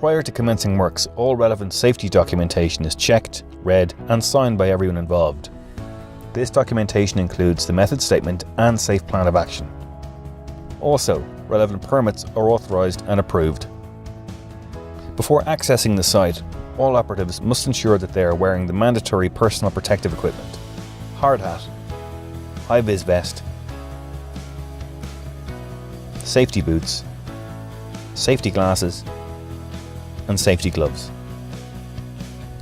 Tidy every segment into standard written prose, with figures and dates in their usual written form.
Prior to commencing works, all relevant safety documentation is checked, read and signed by everyone involved. This documentation includes the method statement and safe plan of action. Also, relevant permits are authorised and approved. Before accessing the site, all operatives must ensure that they are wearing the mandatory personal protective equipment: hard hat, high-vis vest, safety boots, safety glasses and safety gloves.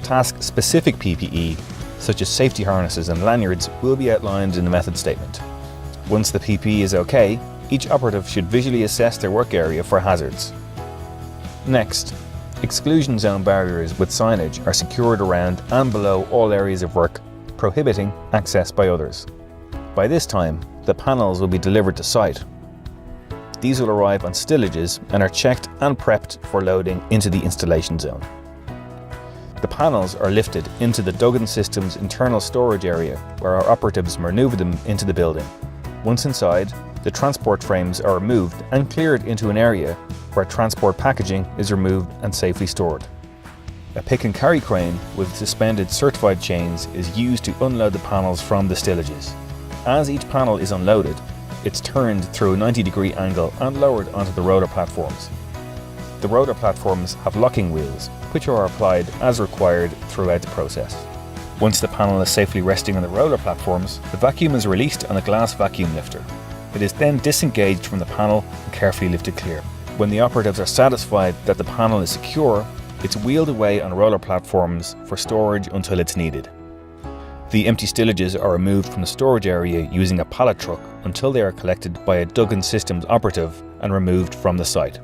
Task-specific PPE, such as safety harnesses and lanyards, will be outlined in the method statement. Once the PPE is OK, each operative should visually assess their work area for hazards. Next, exclusion zone barriers with signage are secured around and below all areas of work, prohibiting access by others. By this time, the panels will be delivered to site. These will arrive on stillages and are checked and prepped for loading into the installation zone. The panels are lifted into the Duggan Systems internal storage area, where our operatives manoeuvre them into the building. Once inside, the transport frames are removed and cleared into an area where transport packaging is removed and safely stored. A pick and carry crane with suspended certified chains is used to unload the panels from the stillages. As each panel is unloaded, it's turned through a 90-degree angle and lowered onto the roller platforms. The roller platforms have locking wheels, which are applied as required throughout the process. Once the panel is safely resting on the roller platforms, the vacuum is released on a glass vacuum lifter. It is then disengaged from the panel and carefully lifted clear. When the operatives are satisfied that the panel is secure, it's wheeled away on roller platforms for storage until it's needed. The empty stillages are removed from the storage area using a pallet truck until they are collected by a Duggan Systems operative and removed from the site.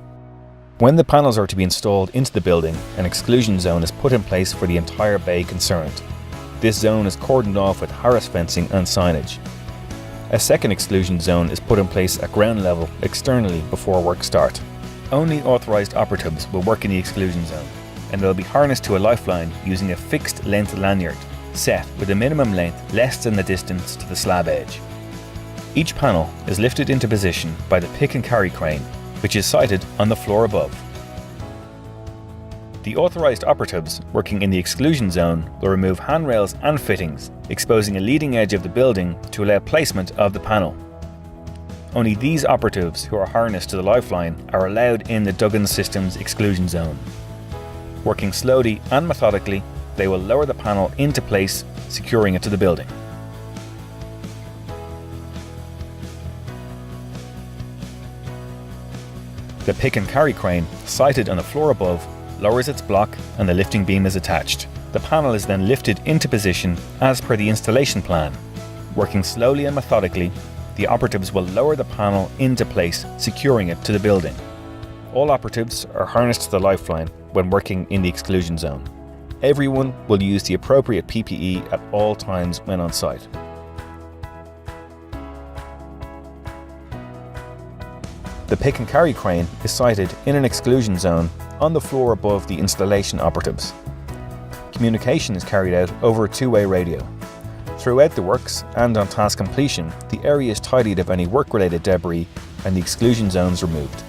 When the panels are to be installed into the building, an exclusion zone is put in place for the entire bay concerned. This zone is cordoned off with Harris fencing and signage. A second exclusion zone is put in place at ground level externally before work start. Only authorised operatives will work in the exclusion zone, and they'll be harnessed to a lifeline using a fixed length lanyard, set with a minimum length less than the distance to the slab edge. Each panel is lifted into position by the pick and carry crane, which is sited on the floor above. The authorised operatives working in the exclusion zone will remove handrails and fittings, exposing a leading edge of the building to allow placement of the panel. Only these operatives who are harnessed to the lifeline are allowed in the Duggan Systems exclusion zone. Working slowly and methodically, they will lower the panel into place, securing it to the building. The pick and carry crane, sited on the floor above, lowers its block and the lifting beam is attached. The panel is then lifted into position as per the installation plan. Working slowly and methodically, the operatives will lower the panel into place, securing it to the building. All operatives are harnessed to the lifeline when working in the exclusion zone. Everyone will use the appropriate PPE at all times when on site. The pick and carry crane is sited in an exclusion zone on the floor above the installation operatives. Communication is carried out over a two-way radio. Throughout the works and on task completion, the area is tidied of any work-related debris and the exclusion zones removed.